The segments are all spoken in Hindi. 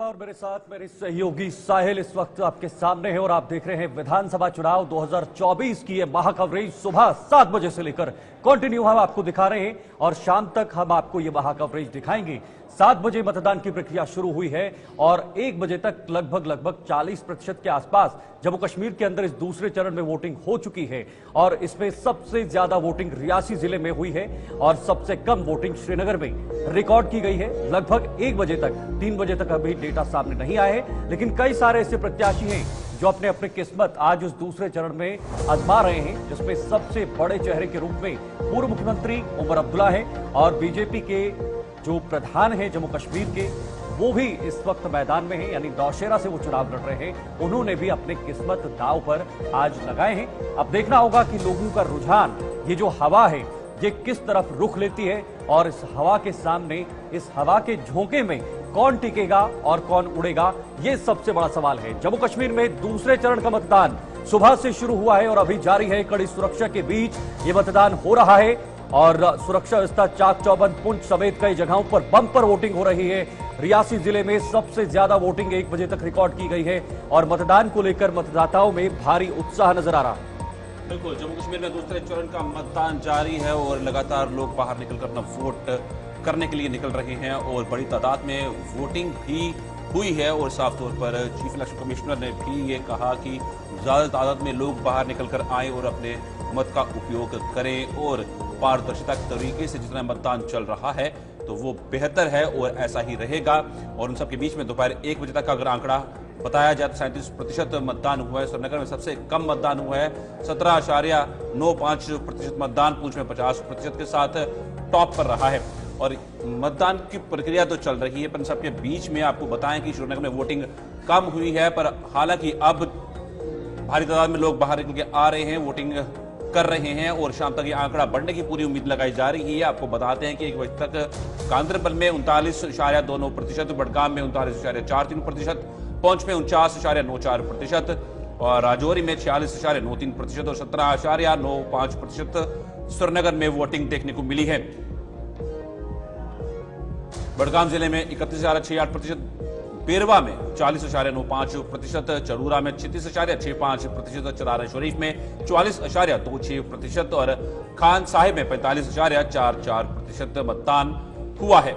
और मेरे साथ मेरे सहयोगी साहिल इस वक्त आपके सामने है और आप देख रहे हैं विधानसभा चुनाव 2024 की ये महाकवरेज सुबह 7 बजे से लेकर कंटिन्यू हम आपको दिखा रहे हैं और शाम तक हम आपको ये महाकवरेज दिखाएंगे। 7 बजे मतदान की प्रक्रिया शुरू हुई है और 1 बजे तक लगभग 40% के आसपास जम्मू कश्मीर के अंदर इस दूसरे चरण में वोटिंग हो चुकी है और इसमें सबसे ज्यादा वोटिंग रियासी जिले में हुई है और सबसे कम वोटिंग श्रीनगर में रिकॉर्ड की गई है। लगभग 1 बजे तक 3 बजे तक अभी डेटा सामने नहीं आए हैं, लेकिन कई सारे ऐसे प्रत्याशी हैं जो अपने अपने किस्मत आज उस दूसरे चरण में आजमा रहे हैं, जिसमें सबसे बड़े चेहरे के रूप में पूर्व मुख्यमंत्री उमर अब्दुल्ला है और बीजेपी के जो प्रधान है जम्मू कश्मीर के वो भी इस वक्त मैदान में है, यानी नौशेरा से वो चुनाव लड़ रहे हैं। उन्होंने भी अपने किस्मत दांव पर आज लगाए हैं। अब देखना होगा कि लोगों का रुझान, ये जो हवा है ये किस तरफ रुख लेती है और इस हवा के सामने, इस हवा के झोंके में कौन टिकेगा और कौन उड़ेगा, ये सबसे बड़ा सवाल है। जम्मू कश्मीर में दूसरे चरण का मतदान सुबह से शुरू हुआ है और अभी जारी है। कड़ी सुरक्षा के बीच ये मतदान हो रहा है और सुरक्षा व्यवस्था चाक चौबंद, पुंछ समेत कई जगहों पर बम्पर वोटिंग हो रही है। रियासी जिले में सबसे ज्यादा वोटिंग 1 बजे तक रिकॉर्ड की गई है और मतदान को लेकर मतदाताओं में भारी उत्साह नजर आ रहा है। बिल्कुल, जम्मू कश्मीर में दूसरे चरण का मतदान जारी है और लगातार लोग बाहर निकलकर अपना वोट करने के लिए निकल रहे हैं और बड़ी तादाद में वोटिंग भी हुई है और साफ तौर पर चीफ इलेक्शन कमिश्नर ने भी ये कहा कि ज्यादा तादाद में लोग बाहर निकलकर आए और अपने मत का उपयोग करें और पारदर्शिता के तरीके से जितना मतदान चल रहा है तो वो बेहतर है और ऐसा ही रहेगा। और उन सबके बीच में दोपहर 1 बजे तक का अगर आंकड़ा बताया जाए तो 37% मतदान हुआ है। श्रीनगर में सबसे कम मतदान हुआ है, 17.95% मतदान, पुंछ में 50% के साथ टॉप पर रहा है। और मतदान की प्रक्रिया तो चल रही है पर सबके बीच में आपको बताएं कि श्रीनगर में वोटिंग कम हुई है, पर हालांकि अब भारी तादाद में लोग बाहर निकल के आ रहे हैं, वोटिंग कर रहे हैं और शाम तक ये आंकड़ा बढ़ने की पूरी उम्मीद लगाई जा रही है। आपको बताते हैं कि 1 बजे तक गांधरबल में 39.29%, बडगाम में 39.43%, पुंछ में 49.94% और राजौरी में 46.93% और 17.95% श्रीनगर में वोटिंग देखने को मिली है। बडगाम जिले में 31.68%, बेरवा में 40.95%, चरूरा में 36.65%, चरारा शरीफ में 44.26% और खान साहिब में 45.44% मतदान हुआ है।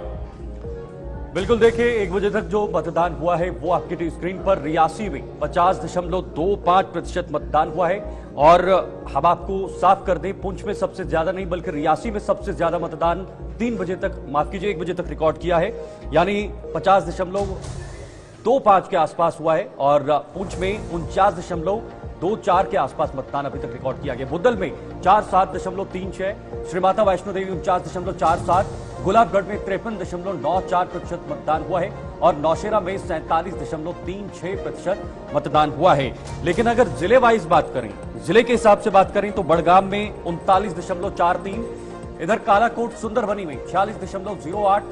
बिल्कुल, देखिए 1 बजे तक जो मतदान हुआ है वो आपकी स्क्रीन पर रियासी में 50.25% मतदान हुआ है और हम आपको साफ कर दें, पुंछ में सबसे ज्यादा नहीं बल्कि रियासी में सबसे ज्यादा मतदान 3 बजे तक, माफ कीजिए 1 बजे तक रिकॉर्ड किया है, यानी 50.25 के आसपास हुआ है और पुंछ में 49.24 के आसपास मतदान अभी तक रिकॉर्ड किया गया। बुद्धल में 47.36, श्री माता वैष्णो देवी 49.47, गुलाबगढ़ में 53.94% मतदान हुआ है और नौशेरा में 47.36% मतदान हुआ है। लेकिन अगर जिले वाइज बात करें, जिले के हिसाब से बात करें तो बडगाम में 39.43, इधर कालाकोट सुंदरबनी में 46.08,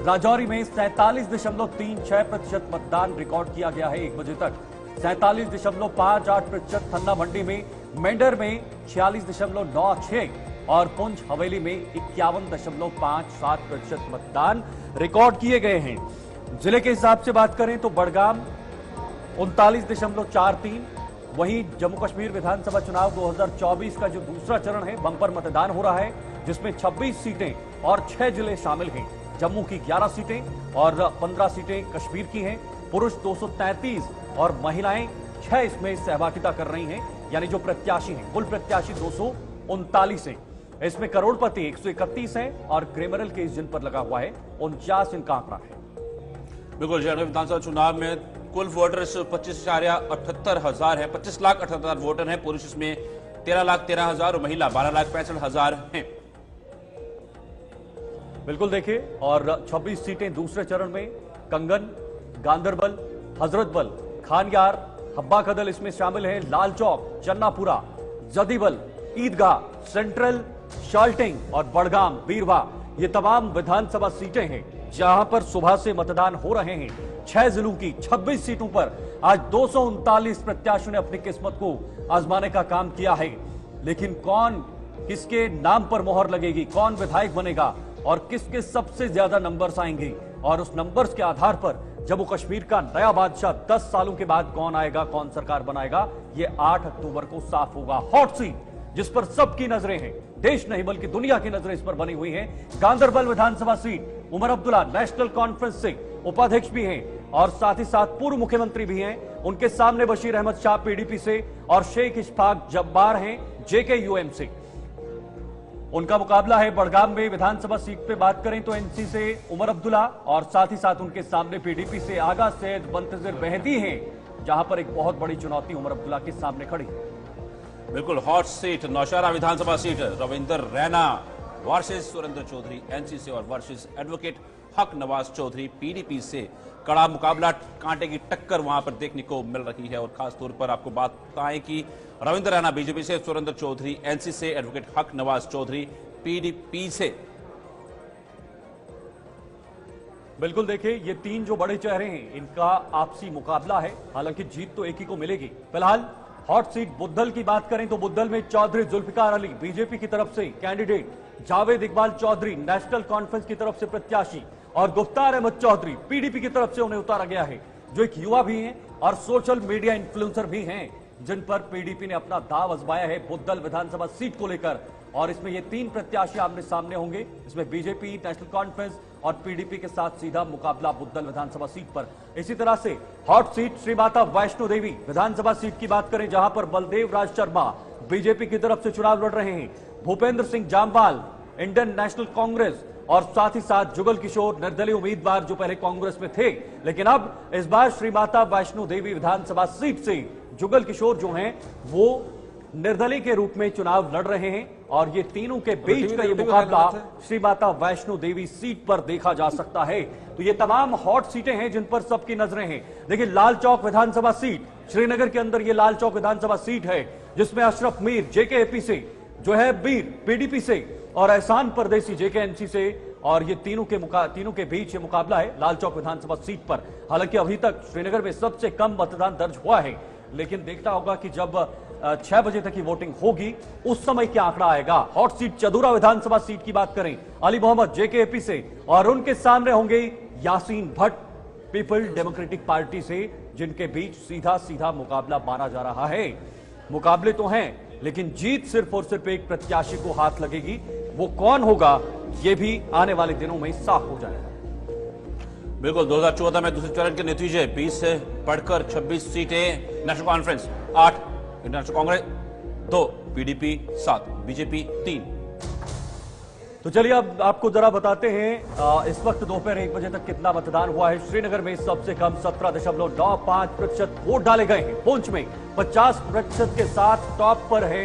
राजौरी में 47.36% मतदान रिकॉर्ड किया गया है 1 बजे तक, 47.58%, थन्ना मंडी में, मेंढर में 46.96 और पुंछ हवेली में 51.57% मतदान रिकॉर्ड किए गए हैं। जिले के हिसाब से बात करें तो बडगाम 39.43, वहीं जम्मू कश्मीर विधानसभा चुनाव 2024 का जो दूसरा चरण है बंपर मतदान हो रहा है, जिसमें 26 सीटें और 6 जिले शामिल हैं। जम्मू की 11 सीटें और 15 सीटें कश्मीर की हैं। पुरुष 233 और महिलाएं 6 इसमें सहभागिता कर रही हैं, यानी जो प्रत्याशी हैं कुल प्रत्याशी 239 हैं। इसमें करोड़पति 131 हैं और क्रिमिनल केस जिन पर लगा हुआ है 49 इनका आंकड़ा है। बिल्कुल, हरियाणा विधानसभा चुनाव में कुल वोटर्स 25,78,000 है, 25,78,000 वोटर हैं। पुरुष इसमें 13,13,000 और महिला 12,65,000 हैं। बिल्कुल देखिए, और 26 सीटें दूसरे चरण में कंगन, गांधरबल, हजरतबल, खानयार, हब्बा कदल इसमें शामिल है, लाल चौक, चन्नापुरा, जदीबल, ईदगाह, सेंट्रल, शाल्टिंग और बडगाम, बीरवा, ये तमाम विधानसभा सीटें हैं जहां पर सुबह से मतदान हो रहे हैं। 6 जिलों की 26 सीटों पर आज 239 प्रत्याशियों ने अपनी किस्मत को आजमाने का काम किया है। लेकिन कौन, किसके नाम पर मोहर लगेगी, कौन विधायक बनेगा और किसके सबसे ज्यादा नंबर्स आएंगे और उस नंबर्स के आधार पर जम्मू कश्मीर का नया बादशाह 10 सालों के बाद कौन आएगा, कौन सरकार बनाएगा, ये 8 अक्टूबर को साफ होगा। हॉट सीट जिस पर सबकी नजरें हैं, देश नहीं बल्कि दुनिया की नजरें इस पर बनी हुई हैं। गांधरबल विधानसभा सीट, उमर अब्दुल्ला नेशनल कॉन्फ्रेंस से उपाध्यक्ष भी हैं और साथ ही साथ पूर्व मुख्यमंत्री भी हैं। उनके सामने बशीर अहमद शाह पीडीपी से और शेख इशफाक जब्बार हैं जेकेयूएम से। उनका मुकाबला है बड़गाम में विधानसभा सीट पे बात करें तो एनसी से उमर अब्दुल्ला और साथ ही साथ उनके सामने पीडीपी से आगा सैयद मुंतजिर मेहदी हैं, जहां पर एक बहुत बड़ी चुनौती उमर अब्दुल्ला के सामने खड़ी है। बिल्कुल हॉट सीट नौशहरा विधानसभा seat, Ravinder Raina versus Surinder Choudhary NC से और वर्सेस एडवोकेट हक नवाज चौधरी पीडीपी से। कड़ा मुकाबला, कांटे की टक्कर वहां पर देखने को मिल रही है। और खासतौर पर आपको बात बताएं कि रविंद्र रैना बीजेपी से, सुरेंद्र चौधरी एनसी से, एडवोकेट हक नवाज चौधरी पीडीपी से। बिल्कुल देखिए, ये तीन जो बड़े चेहरे हैं इनका आपसी मुकाबला है। हालांकि जीत तो एक ही को मिलेगी। फिलहाल हॉट सीट बुद्धल की बात करें तो बुद्धल में चौधरी जुल्फिकार अली बीजेपी की तरफ से candidate, Javed Iqbal Chaudhary National Conference की तरफ से प्रत्याशी और गुफ्तार अहमद चौधरी पीडीपी की तरफ से उन्हें उतारा गया है, जो एक युवा भी हैं और सोशल मीडिया इन्फ्लुएंसर भी हैं, जिन पर पीडीपी ने अपना दाव आजमाया है बुद्धल विधानसभा सीट को लेकर। और इसमें ये तीन प्रत्याशी आमने सामने होंगे। इसमें बीजेपी, नेशनल कॉन्फ्रेंस और पीडीपी के साथ सीधा मुकाबला बुद्धल विधानसभा सीट पर। इसी तरह से हॉट सीट श्री माता वैष्णो देवी विधानसभा सीट की बात करें, जहां पर बलदेव राज शर्मा बीजेपी की तरफ से चुनाव लड़ रहे हैं, भूपेंद्र सिंह जामवाल इंडियन नेशनल कांग्रेस और साथ ही साथ जुगल किशोर निर्दलीय उम्मीदवार जो पहले कांग्रेस में थे, लेकिन अब इस बार श्री माता वैष्णो देवी विधानसभा सीट से जुगल किशोर जो हैं वो निर्दलीय के रूप में चुनाव लड़ रहे हैं। और ये तीनों के बीच का ये मुकाबला श्री माता वैष्णो देवी सीट पर देखा जा सकता है। तो ये तमाम हॉट सीटें हैं जिन पर सबकी नजरें हैं। देखिए, लाल चौक विधानसभा सीट, श्रीनगर के अंदर ये लाल चौक विधानसभा सीट है, जिसमें अशरफ मीर जेकेएपी से, जो है बीर पीडीपी से और एहसान परदेसी जेकेएनसी से। और ये तीनों के बीच ये मुकाबला है लाल चौक विधानसभा सीट पर। हालांकि अभी तक श्रीनगर में सबसे कम मतदान दर्ज हुआ है, लेकिन देखना होगा कि जब 6 बजे तक की वोटिंग होगी उस समय क्या आंकड़ा आएगा। हॉट सीट चदूरा विधानसभा सीट की बात करें, अली मोहम्मद जेकेएपी से और उनके सामने होंगे Yasin Bhatt people democratic party से, जिनके बीच सीधा सीधा मुकाबला माना जा रहा है। मुकाबले तो हैं, लेकिन जीत सिर्फ और सिर्फ एक प्रत्याशी को हाथ लगेगी। वो कौन होगा ये भी आने वाले दिनों में साफ हो जाएगा। बिल्कुल 2014 में दूसरे चरण के नतीजे 20 से बढ़कर 26 सीटें, national conference 8, international Congress 2, PDP 7, BJP 3। तो चलिए अब आपको जरा बताते हैं इस वक्त दोपहर 1 बजे तक कितना मतदान हुआ है। श्रीनगर में सबसे कम 17.95% वोट डाले गए हैं। पुंछ में 50% के साथ टॉप पर है।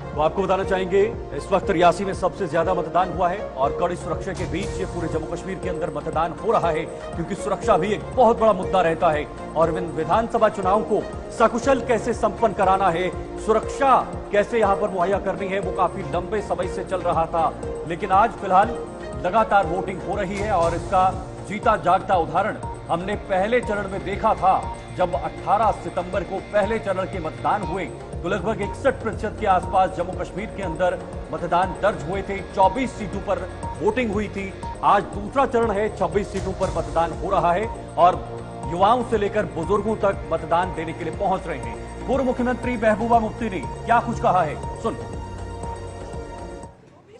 तो आपको बताना चाहेंगे इस वक्त रियासी में सबसे ज्यादा मतदान हुआ है और कड़ी सुरक्षा के बीच ये पूरे जम्मू कश्मीर के अंदर मतदान हो रहा है, क्योंकि सुरक्षा भी एक बहुत बड़ा मुद्दा रहता है। और विधानसभा चुनाव को सकुशल कैसे संपन्न कराना है, सुरक्षा कैसे यहां पर मुहैया करनी है, वो काफी लंबे समय से चल रहा था। लेकिन आज फिलहाल लगातार वोटिंग हो रही है और इसका जीता जागता उदाहरण हमने पहले चरण में देखा था। जब 18 सितंबर को पहले चरण के मतदान हुए तो लगभग 61% के आसपास जम्मू कश्मीर के अंदर मतदान दर्ज हुए थे। 24 सीटों पर वोटिंग हुई थी। आज दूसरा चरण है, 26 सीटों पर मतदान हो रहा है और युवाओं से लेकर बुजुर्गों तक मतदान देने के लिए पहुंच रहे हैं। पूर्व मुख्यमंत्री महबूबा मुफ्ती ने क्या कुछ कहा है, सुन।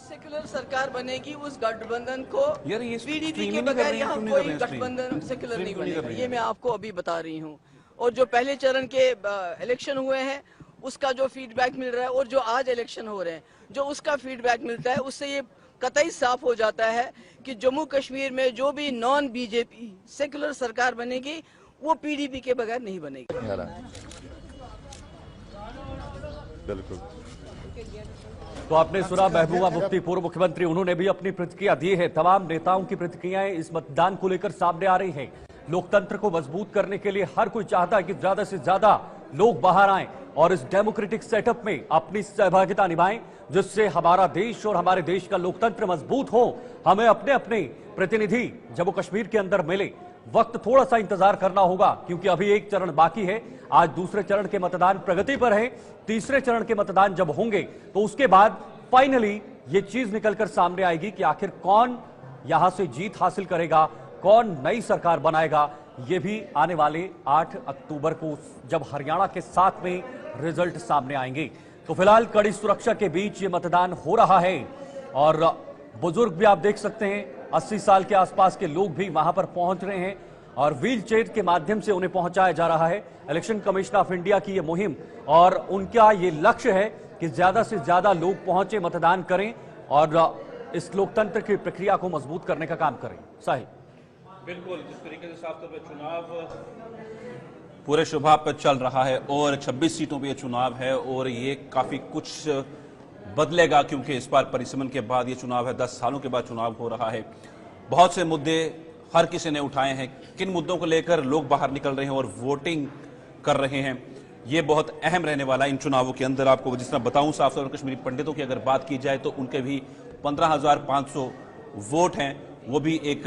सेक्युलर सरकार बनेगी, उस गठबंधन को यार ये पीडीपी के बगैर यहाँ कोई गठबंधन सेक्युलर नहीं बनेगा। ये मैं आपको अभी बता रही हूँ। और जो पहले चरण के इलेक्शन हुए हैं उसका जो फीडबैक मिल रहा है और जो आज इलेक्शन हो रहे हैं जो उसका फीडबैक मिलता है, उससे ये कतई साफ हो जाता है कि जम्मू कश्मीर में जो भी नॉन बीजेपी सेक्युलर सरकार बनेगी वो पीडीपी के बगैर नहीं बनेगी। बिल्कुल। तो आपने सुना महबूबा मुफ्ती पूर्व मुख्यमंत्री, उन्होंने भी अपनी प्रतिक्रिया दी है। तमाम नेताओं की प्रतिक्रियाएं इस मतदान को लेकर सामने आ रही हैं। लोकतंत्र को मजबूत करने के लिए हर कोई चाहता है कि ज्यादा से ज्यादा लोग बाहर आएं और इस डेमोक्रेटिक सेटअप में अपनी सहभागिता निभाएं, जिससे हमारा देश और हमारे देश का लोकतंत्र मजबूत हो। हमें अपने अपने प्रतिनिधि जम्मू कश्मीर के अंदर मिले। वक्त थोड़ा सा इंतजार करना होगा, क्योंकि अभी एक चरण बाकी है। आज दूसरे चरण के मतदान प्रगति पर है। तीसरे चरण के मतदान जब होंगे तो उसके बाद फाइनली ये चीज निकलकर सामने आएगी कि आखिर कौन यहां से जीत हासिल करेगा, कौन नई सरकार बनाएगा, ये भी आने वाले 8 अक्टूबर को जब हरियाणा के 7 में रिजल्ट सामने आएंगे। तो फिलहाल कड़ी सुरक्षा के बीच ये मतदान हो रहा है और बुजुर्ग भी आप देख सकते हैं, 80 साल के आसपास के लोग भी वहां पर पहुंच रहे हैं और व्हील चेयर के माध्यम से उन्हें पहुंचाया जा रहा है। इलेक्शन कमीशन ऑफ इंडिया की ये मुहिम और उनका ये लक्ष्य है कि ज्यादा से ज्यादा लोग पहुंचे, मतदान करें और इस लोकतंत्र की प्रक्रिया को मजबूत करने का काम करें। साहिब, बिल्कुल, जिस तरीके से साफ तौर पर चुनाव पूरे शोभा पर चल रहा है और 26 सीटों पे ये चुनाव है और ये काफी कुछ बदलेगा, क्योंकि इस बार परिसमन के बाद ये चुनाव है, 10 सालों के बाद चुनाव हो रहा है। बहुत से मुद्दे हर किसी ने उठाए हैं, किन मुद्दों को लेकर लोग बाहर निकल रहे हैं और वोटिंग कर रहे हैं, ये बहुत अहम रहने वाला है इन चुनावों के अंदर। आपको जिस तरह बताऊं, साफ तौर पर कश्मीरी पंडितों की अगर बात की जाए तो उनके भी 15,500 वोट हैं, वो भी एक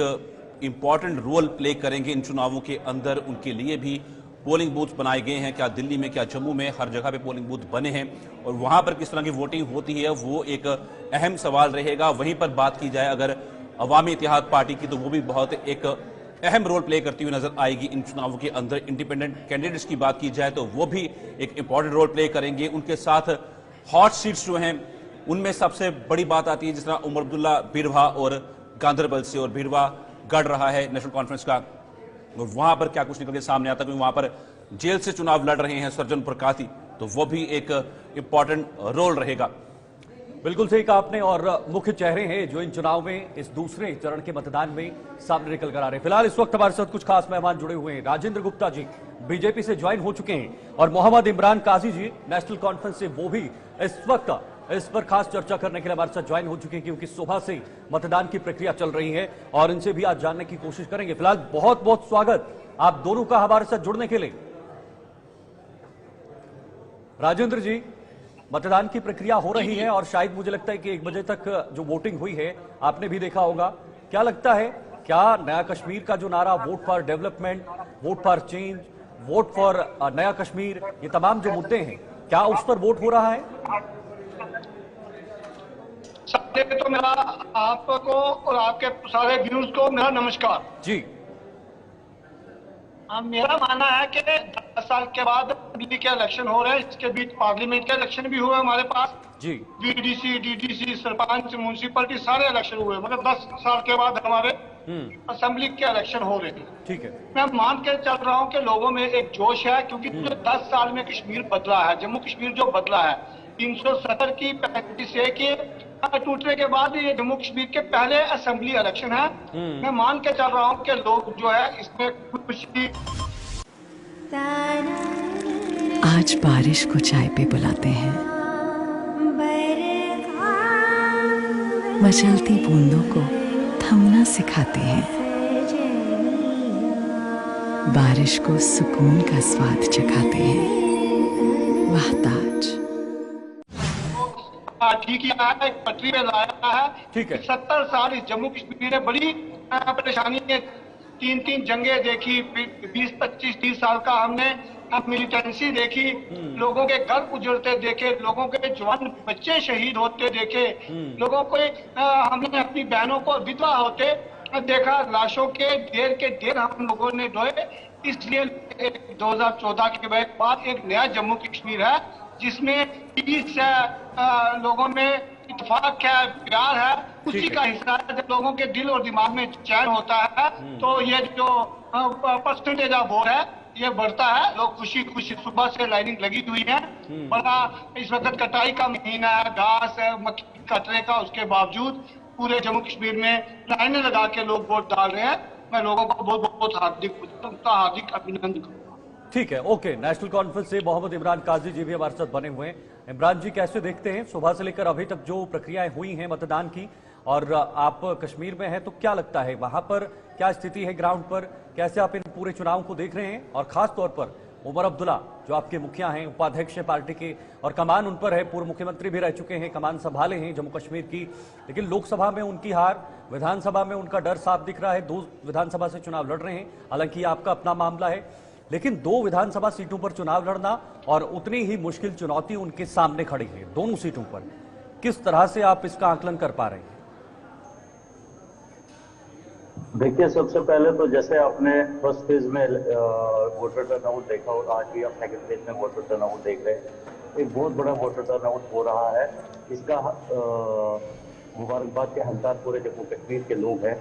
इंपॉर्टेंट रोल प्ले करेंगे इन चुनावों के अंदर। उनके लिए भी पोलिंग बूथ बनाए गए हैं, क्या दिल्ली में क्या जम्मू में, हर जगह पे पोलिंग बूथ बने हैं और वहां पर किस तरह की वोटिंग होती है वो एक अहम सवाल रहेगा। वहीं पर बात की जाए अगर अवामी इत्तेहाद पार्टी की, तो वो भी बहुत एक अहम रोल प्ले करती हुई नजर आएगी इन चुनावों के अंदर। इंडिपेंडेंट कैंडिडेट्स की बात की जाए तो वो भी एक इंपॉर्टेंट रोल प्ले करेंगे। उनके साथ हॉट सीट्स जो हैं उनमें सबसे बड़ी बात आती है, जिस तरह उमर अब्दुल्ला बिरवा और गांधरबल से, और बिरवा गढ़ रहा है नेशनल कॉन्फ्रेंस का, और वहां पर क्या कुछ निकल के सामने आता है, क्योंकि वहां पर जेल से चुनाव लड़ रहे हैं सर्जन प्रकाती, तो वो भी एक इंपॉर्टेंट रोल रहेगा। बिल्कुल सही कहा आपने और मुख्य चेहरे हैं जो इन चुनाव में इस दूसरे चरण के मतदान में सामने निकल कर आ रहे हैं। फिलहाल इस वक्त हमारे साथ कुछ खास मेहमान जुड़े हुए हैं। राजेंद्र गुप्ता जी बीजेपी से ज्वाइन हो चुके हैं और मोहम्मद इमरान काजी जी नेशनल कॉन्फ्रेंस से, वो भी इस वक्त इस पर खास चर्चा करने के लिए हमारे साथ ज्वाइन हो चुके हैं, क्योंकि सुबह से मतदान की प्रक्रिया चल रही है और इनसे भी आज जानने की कोशिश करेंगे। फिलहाल बहुत बहुत स्वागत आप दोनों का हमारे साथ जुड़ने के लिए। राजेंद्र जी, मतदान की प्रक्रिया हो रही है और शायद मुझे लगता है कि 1 बजे तक जो वोटिंग हुई है आपने भी देखा होगा, क्या लगता है, क्या नया कश्मीर का जो नारा vote for development, vote for change, vote for नया कश्मीर, ये तमाम जो मुद्दे हैं, क्या उस पर वोट हो रहा है? सबसे तो मेरा आपको और आपके सारे व्यूज को मेरा नमस्कार जी। मेरा मानना है कि 10 साल के बाद दिल्ली के इलेक्शन हो रहे हैं, इसके बीच पार्लियामेंट के इलेक्शन भी हुए हमारे पास जी, बीडीसी, डीडीसी, सरपंच, म्यूनसिपलिटी सारे इलेक्शन हुए, मतलब 10 साल के बाद हमारे असेंबली के इलेक्शन हो रहे हैं। ठीक है, मैं मान के चल रहा हूँ कि लोगों में एक जोश है, क्योंकि जो 10 साल में कश्मीर बदला है, जम्मू कश्मीर जो बदला है, 370 की 35 के टूटने के बाद ये जम्मू कश्मीर के पहले असेंबली इलेक्शन है। मैं मान के चल रहा हूँ कि लोग जो है इसमें खुशी। आज बारिश को चाय पे बुलाते हैं, मचलती बूंदों को थमना सिखाते हैं, बारिश को सुकून का स्वाद चखाते हैं। वाह ताज ठीक किया है, एक पटरी पे लाया है। ठीक है। 70 साल इस जम्मू कश्मीर ने बड़ी परेशानी है, 3 जंगें देखी, 20, 25, 30 साल का हमने मिलिटेंसी देखी, लोगों के घर उजड़ते देखे, लोगों के जवान बच्चे शहीद होते देखे, लोगों को हमने अपनी बहनों को विधवा होते देखा, लाशों के ढेर हम लोगों ने ढोए। इसलिए 2014 के बाद एक नया जम्मू कश्मीर है, जिसमें पीस है, लोगों में इत्तेफाक है, प्यार है, उसी का हिस्सा है। जब लोगों के दिल और दिमाग में चैन होता है तो ये जो परसेंटेज ऑफ वोट है ये बढ़ता है। लोग खुशी खुशी सुबह से लाइनिंग लगी हुई है। बड़ा इस वक्त कटाई का महीना है, घास है, मक्की कटरे का, उसके बावजूद पूरे जम्मू कश्मीर में लाइनें लगा के लोग वोट डाल रहे हैं। मैं लोगों को बहुत हार्दिक अभिनंदन करूंगा। ठीक है, ओके। नेशनल कॉन्फ्रेंस से मोहम्मद इमरान काजी जी भी हमारे साथ बने हुए हैं। इमरान जी, कैसे देखते हैं सुबह से लेकर अभी तक जो प्रक्रियाएं हुई हैं मतदान की, और आप कश्मीर में हैं तो क्या लगता है वहां पर क्या स्थिति है ग्राउंड पर, कैसे आप इन पूरे चुनाव को देख रहे हैं? और खास तौर पर उमर अब्दुल्ला जो आपके मुखिया हैं, उपाध्यक्ष हैं पार्टी के, और कमान उन पर है, पूर्व मुख्यमंत्री भी रह चुके हैं, कमान संभाले हैं जम्मू कश्मीर की, लेकिन लोकसभा में उनकी हार, विधानसभा में उनका डर साफ दिख रहा है। 2 विधानसभा से चुनाव लड़ रहे हैं, हालांकि आपका अपना मामला है, लेकिन 2 विधानसभा सीटों पर चुनाव लड़ना और उतनी ही मुश्किल चुनौती उनके सामने खड़ी है दोनों सीटों पर। किस तरह से आप इसका आकलन कर पा रहे हैं? देखिए, सबसे पहले तो जैसे आपने फर्स्ट फेज में वोटर टर्नआउट देखा और आज भी आप सेकंड फेज में वोटर टर्नआउट देख रहे हैं। एक बहुत बड़ा वोटर टर्नआउट हो रहा है। इसका मुबारकबाद के हकदार पूरे जम्मू कश्मीर के लोग हैं।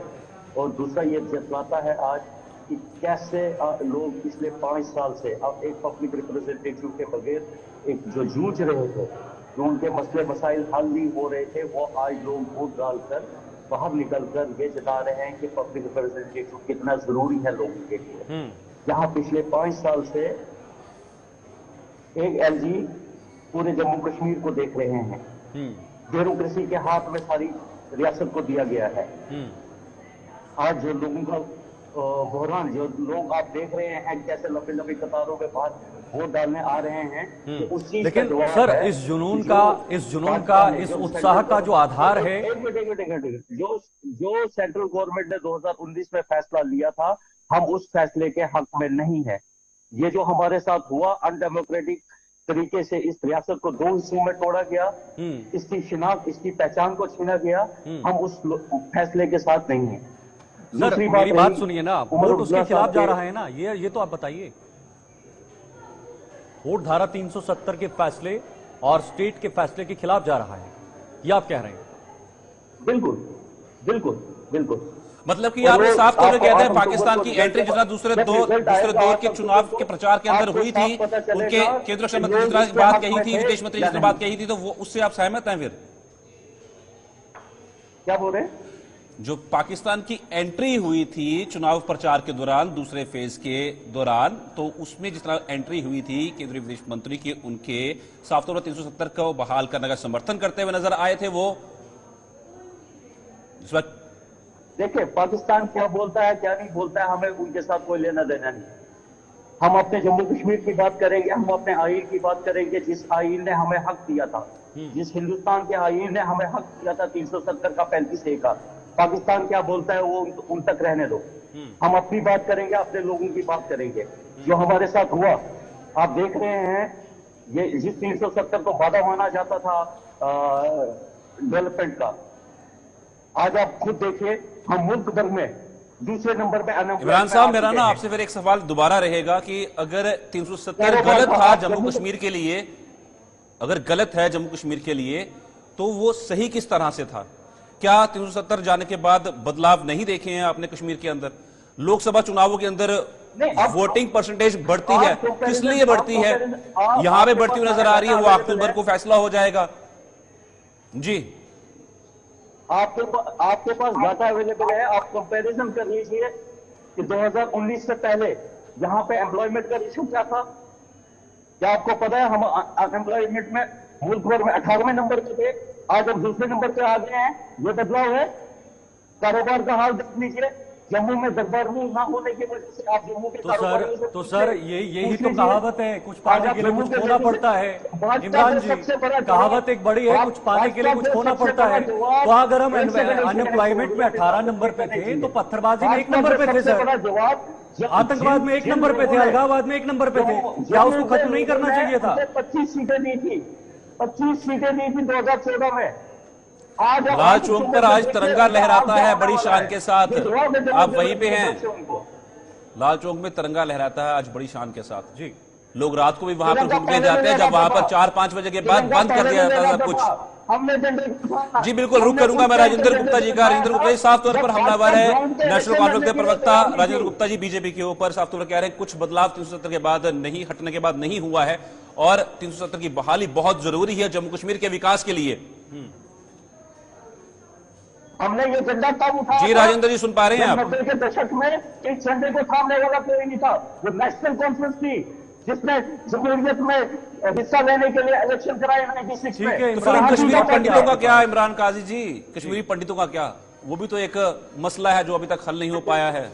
और दूसरा ये जतलाता है आज कि कैसे लोग पिछले 5 साल से अब एक पब्लिक रिप्रेजेंटेटिव के बगैर एक जो जूझ रहे थे, जो उनके मसले मसाइल हल नहीं हो रहे थे, वो आज लोग वोट डालकर बाहर निकलकर ये जता रहे हैं कि पब्लिक रिप्रेजेंटेटिव कितना जरूरी है लोगों के लिए। जहां पिछले 5 साल से एक एलजी पूरे जम्मू कश्मीर को देख रहे हैं, ब्यूरोक्रेसी के हाथ में सारी रियासत को दिया गया है। आज जो लोगों का बहरान, जो लोग आप देख रहे हैं कैसे लंबी लंबी कतारों में बाहर वोट डालने आ रहे हैं, तो उस चीज लेकिन सर इस जुनून का इस उत्साह का जो आधार है, एक मिनट, जो सेंट्रल गवर्नमेंट ने 2019 में फैसला लिया था, हम उस फैसले के हक में नहीं है। ये जो हमारे साथ हुआ अनडेमोक्रेटिक तरीके से इस रियासत को 2 हिस्सों में तोड़ा गया, इसकी शिनाख्त, इसकी पहचान को छीना गया, हम उस फैसले के साथ नहीं है। सर मेरी बात सुनिए ना, वोट उसके खिलाफ जा रहा है ना, ये तो आप बताइए। वोट धारा 370 के फैसले और स्टेट के फैसले के खिलाफ जा रहा है, ये आप कह रहे हैं? बिल्कुल बिल्कुल बिल्कुल। मतलब कि आपने साफ तौर पर कहते हैं पाकिस्तान की एंट्री जितना दूसरे दौर के चुनाव के प्रचार के अंदर हुई थी, उनके केंद्रीय रक्षा मंत्री जितना बात कही थी, विदेश मंत्री जितना बात कही थी, तो वो उससे आप सहमत हैं? फिर क्या बोल रहे हैं? जो पाकिस्तान की एंट्री हुई थी चुनाव प्रचार के दौरान, दूसरे फेज के दौरान, तो उसमें जिस तरह एंट्री हुई थी केंद्रीय विदेश मंत्री के, उनके साफ तौर पर 370 को बहाल करने का समर्थन करते हुए नजर आए थे वो। इस वक्त देखिए, पाकिस्तान क्या बोलता है क्या नहीं बोलता है, हमें उनके साथ कोई लेना देना नहीं। हम अपने जम्मू कश्मीर की बात करेंगे, हम अपने आईन की बात करेंगे, जिस आईन ने हमें हक दिया था, जिस हिंदुस्तान के आईन ने हमें हक दिया था 370 का 35A का। पाकिस्तान क्या बोलता है वो उन तक रहने दो। हम अपनी बात करेंगे, अपने लोगों की बात करेंगे। जो हमारे साथ हुआ आप देख रहे हैं, ये जिस 370 को वादा माना जाता था डेवलपमेंट का, आज आप खुद देखिए हम मुल्क भर में दूसरे नंबर पे अनएम्प्लॉयमेंट। इमरान साहब, मेरा ना आपसे फिर एक सवाल दोबारा रहेगा कि अगर 370 गलत था जम्मू कश्मीर के लिए, अगर गलत है जम्मू कश्मीर के लिए, तो वो सही किस तरह से था? क्या 370 जाने के बाद बदलाव नहीं देखे हैं आपने कश्मीर के अंदर? लोकसभा चुनावों के अंदर वोटिंग परसेंटेज बढ़ती है, किस लिए बढ़ती है? यहां पे बढ़ती हुई नजर आ रही है, वो अक्टूबर को फैसला हो जाएगा। जी, आपके पास डाटा अवेलेबल है, आप कंपैरिजन कर लीजिए कि 2019 से पहले यहाँ पे एम्प्लॉयमेंट का रेशियो क्या था। क्या आपको पता है, हम अनएम्प्लॉयमेंट में मुल्क भर में 18वें नंबर पे थे, आज हम दूसरे नंबर पे आ गए हैं। ये बदलाव है। कारोबार का हाल देख लीजिए, जम्मू में दरबार ना होने की वजह से आप जम्मू के तो सर यही तो कहावत है, कुछ पाने के लिए कुछ खोना पड़ता है। इमरान जी, कहावत एक बड़ी है, कुछ पाने के लिए कुछ खोना पड़ता है। तो अगर हम अनएम्प्लॉयमेंट में 18 नंबर पे थे, तो पत्थरबाजी में 1 नंबर पे थे सर, आतंकवाद में 1 नंबर पे थे, अलगाववाद में 1 नंबर पे थे। क्या उसको खत्म नहीं करना चाहिए था? 25 सीटें दी थी, 25 सीटें दी थी 2014 में। लाल चौक पर आज तिरंगा लहराता है बड़ी शान के साथ, आप वहीं पे हैं। लाल चौक में तिरंगा लहराता है आज बड़ी शान के साथ। जी, लोग रात को भी वहां पर घूमने जाते हैं, जब वहां पर 4-5 बजे के बाद बंद कर दिया जाता है सब कुछ। जी बिल्कुल, रुक करूंगा मैं राजेंद्र गुप्ता जी का। राजेंद्र गुप्ता जी साफ तौर पर हमलावर है नेशनल कॉन्फ्रेंस के प्रवक्ता राजेंद्र गुप्ता जी बीजेपी के ऊपर साफ तौर पर कह रहे हैं कुछ बदलाव 370 के बाद नहीं, हटने के बाद नहीं हुआ है, और 370 की बहाली बहुत जरूरी है जम्मू कश्मीर के विकास के लिए। हमने ये झंडा तब उठाया। जी राजेंद्र जी, सुन पा रहे हैं आप? 90 के दशक में इस झंडे को थामने वाला कोई नहीं था। वो नेशनल कॉन्फ्रेंस थी जिसने जमहूरियत में हिस्सा लेने के लिए इलेक्शन कराए 96 में। तो फिर कश्मीरी पंडितों का क्या, इमरान काजी जी, कश्मीरी पंडितों का क्या? वो भी तो एक मसला है जो अभी तक हल नहीं हो पाया है।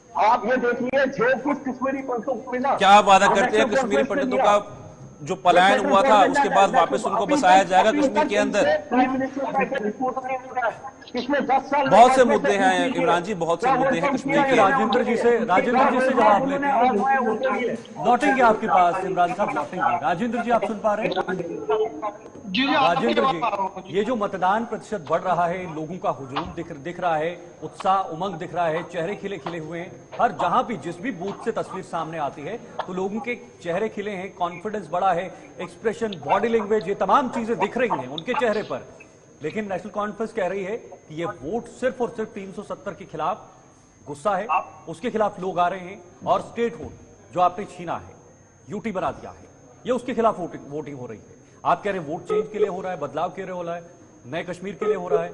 आप ये देखिए, जो कुछ कश्मीरी पंडितों को मिला, क्या वादा करते हैं कश्मीरी पंडितों का? जो पलायन हुआ था उसके बाद वापस उनको बसाया जाएगा कश्मीर के अंदर। प्राइम मिनिस्टर का रिपोर्ट नहीं मिल रहा है। पिछले 10 साल में बहुत से मुद्दे हैं इमरान जी, बहुत से मुद्दे हैं कश्मीर के। राजेंद्र जी से जवाब लेते हैं, लौटेंगे आपके पास इमरान साहब, लौटेंगे। राजेंद्र जी आप सुन पा रहे हैं? जी राजेंद्र जी, ये जो मतदान प्रतिशत बढ़ रहा है, लोगों का हुजूम दिख रहा है, उत्साह उमंग दिख रहा है, चेहरे खिले खिले हुए हैं, हर जहां भी जिस भी बूथ से तस्वीर सामने आती है तो लोगों के चेहरे खिले हैं, कॉन्फिडेंस बढ़ा है, एक्सप्रेशन, बॉडी लैंग्वेज, ये तमाम चीजें दिख रही हैं उनके चेहरे पर। लेकिन नेशनल कॉन्फ्रेंस कह रही है कि ये वोट सिर्फ और सिर्फ 370 के खिलाफ गुस्सा है, उसके खिलाफ लोग आ रहे हैं, और स्टेट वोट जो आपने छीना है, यूटी बना दिया है, ये उसके खिलाफ वोटिंग हो रही है। आप कह रहे हैं वोट चेंज के लिए हो रहा है, बदलाव के लिए हो रहा है, नए कश्मीर के लिए हो रहा है।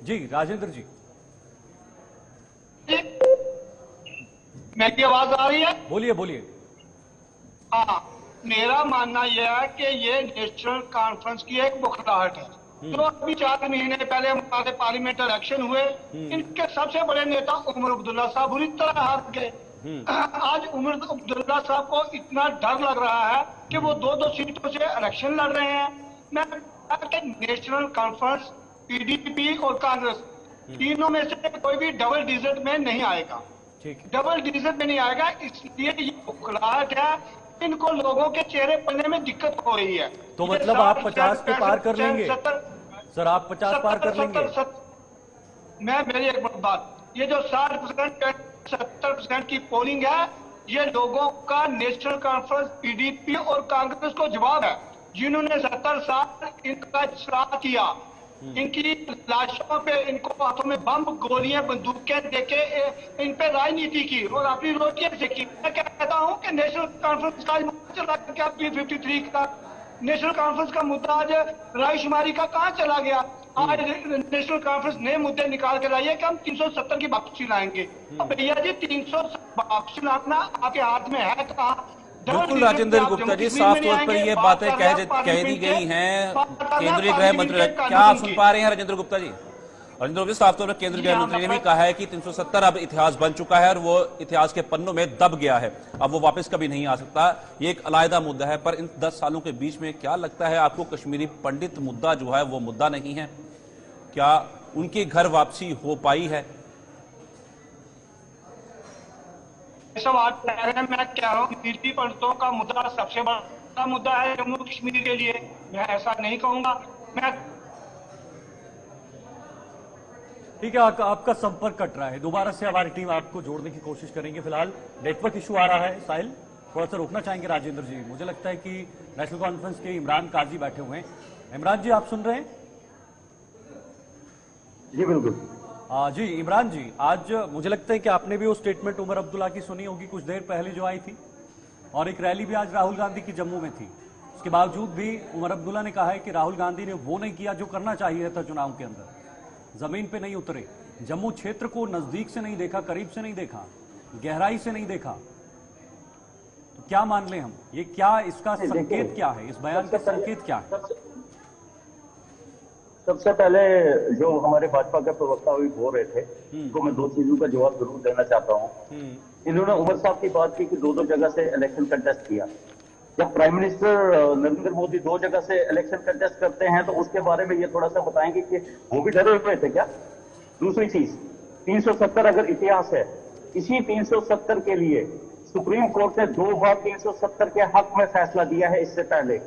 जी राजेंद्र जी, मेरी आवाज आ रही है? बोलिए बोलिए। हाँ, मेरा मानना यह है कि ये नेशनल कॉन्फ्रेंस की एक बुखलाहट है। तो अभी 4 महीने पहले हमारे पार्लियामेंट इलेक्शन हुए, इनके सबसे बड़े नेता उमर अब्दुल्ला साहब बुरी तरह हार गए। आज उमर अब्दुल्ला साहब को इतना डर लग रहा है कि वो 2-2 सीटों से इलेक्शन लड़ रहे हैं। मैं नेशनल कॉन्फ्रेंस, पीडीपी और कांग्रेस, तीनों में से कोई भी डबल डिजिट में नहीं आएगा। डबल डिजिट में नहीं आएगा, इसलिए ये बुखलाहट है, इनको लोगों के चेहरे पढ़ने में दिक्कत हो रही है। तो मतलब आप 50 को पार कर लेंगे सर? आप 50 पार कर लेंगे? मेरी एक बात, ये जो 60% 70% की पोलिंग है, ये लोगों का नेशनल कॉन्फ्रेंस, पीडीपी और कांग्रेस को जवाब है, जिन्होंने 70 साल इनका साथ किया, इनकी लाशों पे, इनको हाथों में बम, गोलियां, बंदूकें देके इन पे राजनीति की और अपनी रोटियां सेकी। मैं कहता हूं कि नेशनल कॉन्फ्रेंस का चला गया, 53 का नेशनल कॉन्फ्रेंस का मुद्दा आज रायशुमारी का कहां चला गया? आज नेशनल कॉन्फ्रेंस नए मुद्दे निकाल कर आई है कि हम 370 की वापसी लाएंगे। अब भैया जी 300 वापसी लाना आपके हाथ में है कहाँ? बिल्कुल राजेंद्र गुप्ता जी, साफ तौर पर ये बातें कह दी गई हैं केंद्रीय गृह मंत्री। क्या आप सुन पा रहे हैं राजेंद्र गुप्ता जी? राजेंद्र गुप्ता, साफ तौर पर केंद्रीय गृह मंत्री ने भी कहा है कि 370 अब इतिहास बन चुका है और वो इतिहास के पन्नों में दब गया है, अब वो वापस कभी नहीं आ सकता। ये एक अलग मुद्दा है, पर इन 10 सालों के बीच में क्या लगता है आपको, कश्मीरी पंडित मुद्दा जो है वो मुद्दा नहीं है? क्या उनकी घर वापसी हो पाई है? सब आज कह रहे हैं, मैं कह रहा हूँ कश्मीरी पंडितों का मुद्दा सबसे बड़ा मुद्दा है जम्मू कश्मीर के लिए। मैं ऐसा नहीं कहूंगा। मैं ठीक है, आपका संपर्क कट रहा है, दोबारा से हमारी टीम आपको जोड़ने की कोशिश करेंगे। फिलहाल नेटवर्क इशू आ रहा है। साहिल, थोड़ा सा रोकना चाहेंगे राजेंद्र जी। मुझे लगता है कि नेशनल कॉन्फ्रेंस के इमरान काजी बैठे हुए हैं। इमरान जी आप सुन रहे हैं? जी बिल्कुल। जी इमरान जी, आज मुझे लगता है कि आपने भी वो स्टेटमेंट उमर अब्दुल्ला की सुनी होगी कुछ देर पहले जो आई थी, और एक रैली भी आज राहुल गांधी की जम्मू में थी। उसके बावजूद भी उमर अब्दुल्ला ने कहा है कि राहुल गांधी ने वो नहीं किया जो करना चाहिए था चुनाव के अंदर, जमीन पे नहीं उतरे, जम्मू क्षेत्र को नजदीक से नहीं देखा, करीब से नहीं देखा, गहराई से नहीं देखा। तो क्या मान लें हम, ये क्या, इसका संकेत क्या है, इस बयान का संकेत क्या है? सबसे पहले जो हमारे भाजपा के प्रवक्ता अभी बोल रहे थे, उनको मैं 2 चीजों का जवाब जरूर देना चाहता हूँ। इन्होंने उमर साहब की बात की कि 2 जगह से इलेक्शन कंटेस्ट किया। जब प्राइम मिनिस्टर नरेंद्र मोदी 2 जगह से इलेक्शन कंटेस्ट करते हैं तो उसके बारे में ये थोड़ा सा बताएंगे कि वो भी डरे हुए थे क्या? दूसरी चीज, 370 अगर इतिहास है, इसी 370 के लिए सुप्रीम कोर्ट ने 2 बार 370 के हक में फैसला दिया है इससे पहले।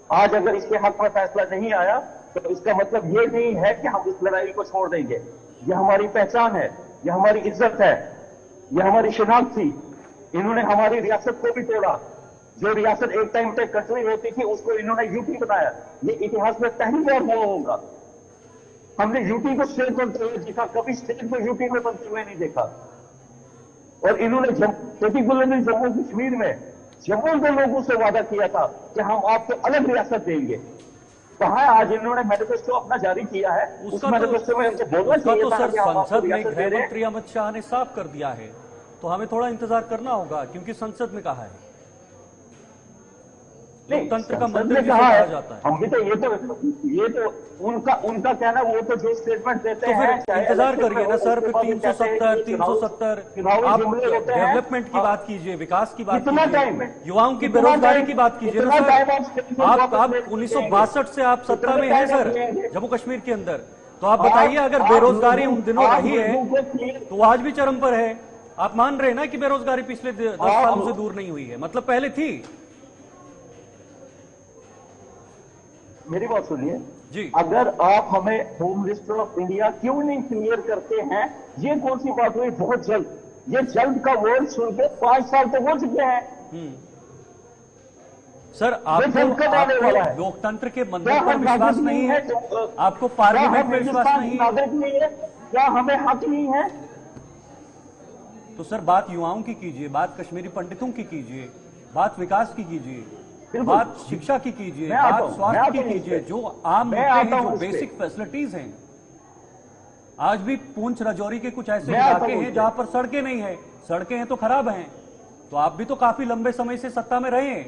आज अगर इसके हक में फैसला नहीं आया तो इसका मतलब ये नहीं है कि हम इस लड़ाई को छोड़ देंगे। यह हमारी पहचान है, यह हमारी इज्जत है, यह हमारी शिनाख्त थी। इन्होंने हमारी रियासत को भी तोड़ा। जो रियासत एक टाइम पे कंट्री होती थी उसको इन्होंने यूटी बनाया। ये इतिहास में पहली बार हुआ होगा। हमने यूटी को स्टेट बनते हुए देखा, कभी स्टेट को यूटी में बनते हुए नहीं देखा। और इन्होंने पर्टिकुलरली जम्मू कश्मीर में जम्मू के लोगों से वादा किया था कि हम आपको अलग रियासत देंगे। कहाँ आज इन्होंने मैनिफेस्टो अपना जारी किया है, उस मैनिफेस्टो में उनको बोलना चाहिए था कि हम संसद में गृह मंत्री अमित शाह ने साफ कर दिया है, तो हमें थोड़ा इंतजार करना होगा क्योंकि संसद में कहा है। लोकतंत्र का संसद मंदिर ने जिसे कहा कहा है, जाता है। हम भी तो ये तो उनका कहना, वो तो जो स्टेटमेंट देते तो हैं फिर इंतजार करिए ना सर, फिर 370, 370, आप डेवलपमेंट की बात कीजिए, विकास की बात कितना टाइम कीजिए, है? युवाओं की कितना बेरोजगारी टाइम? की बात कीजिए ना कितना टाइम सर। आप आप वापस 1962 से आप सत्ता में हैं सर, जम्मू कश्मीर के अंदर, तो आप बताइए अगर आप बेरोजगारी लोगों- उन दिनों आप रही है लोगों को clear- तो वो आज भी चरम पर है। आप मान रहे हैं ना कि बेरोजगारी पिछले 10 सालों से दूर नहीं हुई है, मतलब पहले थी। मेरी बात सुनिए जी। अगर आप हमें होम मिनिस्टर ऑफ इंडिया क्यों नहीं क्लियर करते हैं, ये कौन सी बात हुई बहुत जल्द? ये जल्द का वर्ड सुन के 5 साल तो हो चुके हैं। सर जल्द कब आने वाला है? लोकतंत्र के क्या मंदिर पर हम विश्वास नागरिक नहीं है? तो, आपको क्या पार्लियामेंट हम में विश्वास हिंदुस्तान नहीं के है? नागरिक नहीं है? क्या हमें हक नहीं है? तो सर बात युवाओं की कीजिए, बात कश्मीरी पंडितों की कीजिए, बात विकास की कीजिए, बिल्कुल। बात शिक्षा की कीजिए, मैं आता बात हूं, मैं स्वास्थ्य आता की हूं इस कीजिए, पे। जो आम मैं मुद्दे आता हैं, हूं जो इस पे। बेसिक फैसिलिटीज हैं। आज भी पुंछ राजौरी के कुछ ऐसे मैं आता इलाके हूं हैं इस पे। जहां पर सड़कें नहीं है, सड़कें हैं तो खराब हैं। तो आप भी तो काफी लंबे समय से सत्ता में रहे हैं,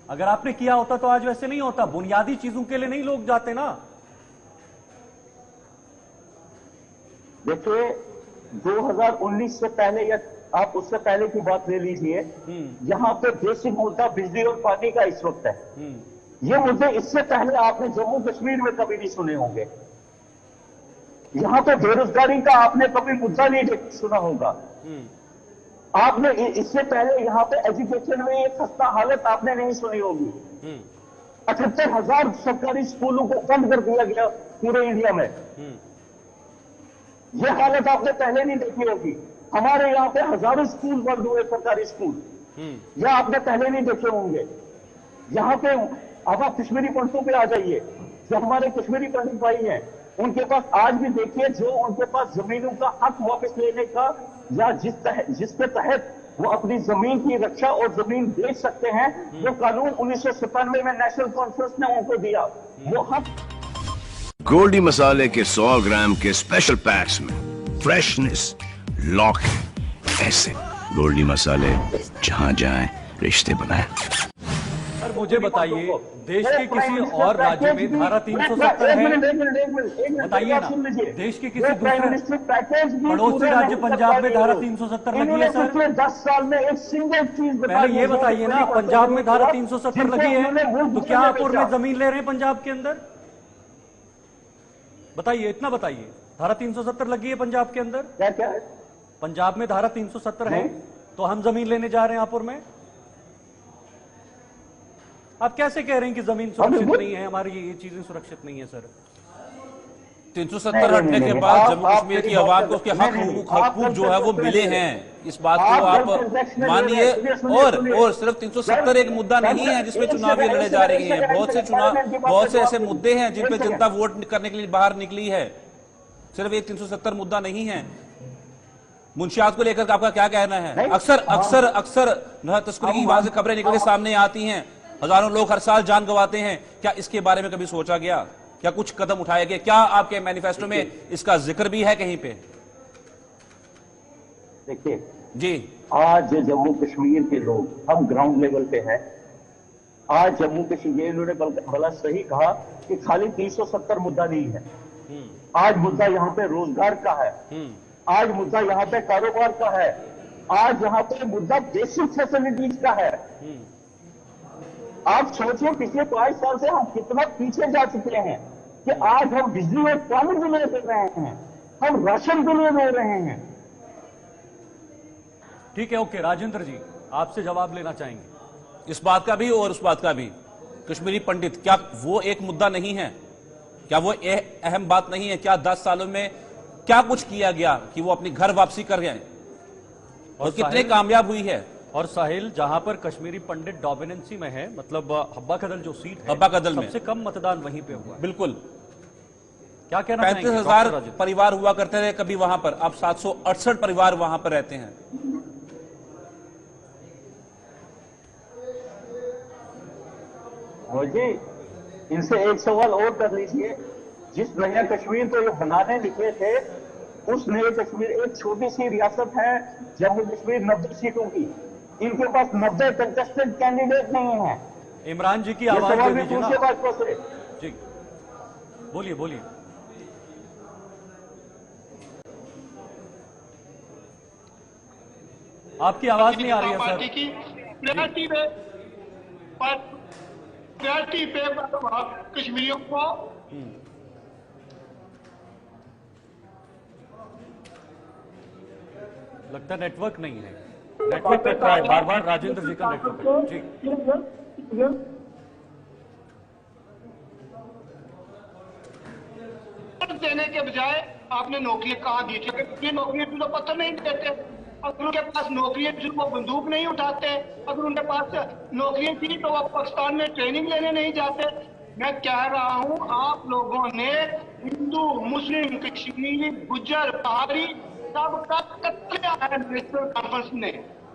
अगर आपने किया होता तो आज वैसे नहीं होता। बुनियादी चीजों के लिए नहीं लोग जाते ना। देखिए 2019 से पहले या आप उससे पहले की बात ले लीजिए, यहाँ पे बेसिक मुद्दा बिजली और पानी का इस वक्त है। ये मुद्दे इससे पहले आपने जम्मू कश्मीर में कभी नहीं सुने होंगे। यहाँ पे बेरोजगारी का आपने कभी मुद्दा नहीं सुना होगा। आपने इससे पहले यहाँ पे एजुकेशन में एक खस्ता हालत आपने नहीं सुनी होगी। 78,000 सरकारी स्कूलों को बंद कर दिया गया पूरे इंडिया में। यह हालत आपने पहले नहीं देखी होगी। हमारे यहाँ पे हजारों स्कूल बंद हुए, सरकारी स्कूल, यह आपने पहले नहीं देखे होंगे। यहाँ पे अब आप कश्मीरी पंडितों पे आ जाइए, जो हमारे कश्मीरी पंडित भाई हैं, उनके पास आज भी देखिए, जो उनके पास जमीनों का हक वापस लेने का या जिसके तहत वो अपनी जमीन की रक्षा और जमीन बेच सकते हैं, वो कानून 1997 में नेशनल कॉन्फ्रेंस ने उनको दिया, वो हक। गोल्डी मसाले के 100 ग्राम के स्पेशल पैक्स में फ्रेशनेस लॉक है। ऐसे गोल्डी मसाले जहां जाएं रिश्ते बनाएं। सर मुझे बताइए, देश के किसी और राज्य में धारा 370 है? बताइए ना, देश के किसी दूसरे पड़ोसी राज्य पंजाब में धारा 370 लगी है सर? 10 साल में एक सिंगल चीज पहले ये बताइए ना, पंजाब में धारा 370 लगी है तो क्या आप में जमीन ले रहे हैं पंजाब के अंदर? बताइए, इतना बताइए। धारा 370 लगी है पंजाब के अंदर? क्या है? पंजाब में धारा 370 है तो हम जमीन लेने जा रहे हैं हापुड़ में? आप कैसे कह रहे हैं कि जमीन सुरक्षित नहीं है, हमारी ये चीजें सुरक्षित नहीं है सर? 370 हटने के बाद जम्मू कश्मीर की आवाम को उसके हकूक जो है वो मिले हैं, इस बात को आप मानिए। और सिर्फ 370 एक मुद्दा नहीं है जिसमें चुनाव ये लड़े जा रही हैं। बहुत से ऐसे मुद्दे हैं जिन पे जनता वोट करने के लिए बाहर निकली है। सिर्फ एक 370 मुद्दा नहीं है। मुंशियात को लेकर आपका क्या कहना है? अक्सर तस्करी की वहां से खबरें निकल के सामने आती हैं, हजारों लोग हर साल जान गंवाते हैं। क्या इसके बारे में कभी सोचा गया? क्या कुछ कदम उठाए गए? क्या आपके मैनिफेस्टो में इसका जिक्र भी है कहीं पे? देखिए जी, आज जम्मू कश्मीर के लोग, हम ग्राउंड लेवल पे हैं। आज जम्मू कश्मीर, इन्होंने भला सही कहा कि खाली 370 मुद्दा नहीं है। आज मुद्दा यहाँ पे रोजगार का है, आज मुद्दा यहाँ पे कारोबार का है, आज यहाँ पे मुद्दा बेसिक फैसिलिटीज का है। आप सोचिए पिछले 5 साल से हम कितना पीछे जा चुके हैं कि आज हम बिजली और पानी बिल दे रहे हैं, हम राशन बिल दे रहे हैं। ठीक है, ओके। राजेंद्र जी आपसे जवाब लेना चाहेंगे इस बात का भी और उस बात का भी। कश्मीरी पंडित, क्या वो एक मुद्दा नहीं है? क्या वो अहम बात नहीं है? क्या 10 सालों में क्या कुछ किया गया कि वो अपनी घर वापसी कर गए और कितने कामयाब हुई है? और साहिल, जहां पर कश्मीरी पंडित डोमिनेंसी में है, मतलब हब्बा कदल जो सीट है, हब्बा कदल में सबसे कम मतदान वहीं पे हुआ। बिल्कुल, क्या कहना 35,000 परिवार हुआ करते थे कभी वहां पर, अब 768 परिवार वहां पर रहते हैं। जी, इनसे एक सवाल और कर लीजिए। जिस नया कश्मीर को ये बनाने निकले थे, उस नए कश्मीर, एक छोटी सी रियासत है जम्मू कश्मीर, 90 सीटों की, इनके पास 90 कंटेस्टेंट कैंडिडेट नहीं है। इमरान जी की ये आवाज सवाल दे भी दीजिए पूछिए ना। भाजपा से। जी बोलिए बोलिए। आपकी आवाज नहीं आ रही है पार्टी सर। की प्रायोरिटी पे कश्मीरियों को लगता है नेटवर्क नहीं है, नेटवर्क कट रहा है बार बार। राजेंद्र जी का नेटवर्क जी। देने के बजाय आपने नौकरियां कहाँ दी थी? अगर नौकरियां तो पत्थर नहीं देते, अगर उनके पास नौकरियां थी वो बंदूक नहीं उठाते, अगर उनके पास नौकरियां थी तो वो पाकिस्तान में ट्रेनिंग लेने नहीं जाते। मैं कह रहा हूं आप लोगों ने हिंदू मुस्लिम कश्मीरी गुज्जर पहाड़ी सबका कत्ल है नेशनल कॉन्फ्रेंस ने,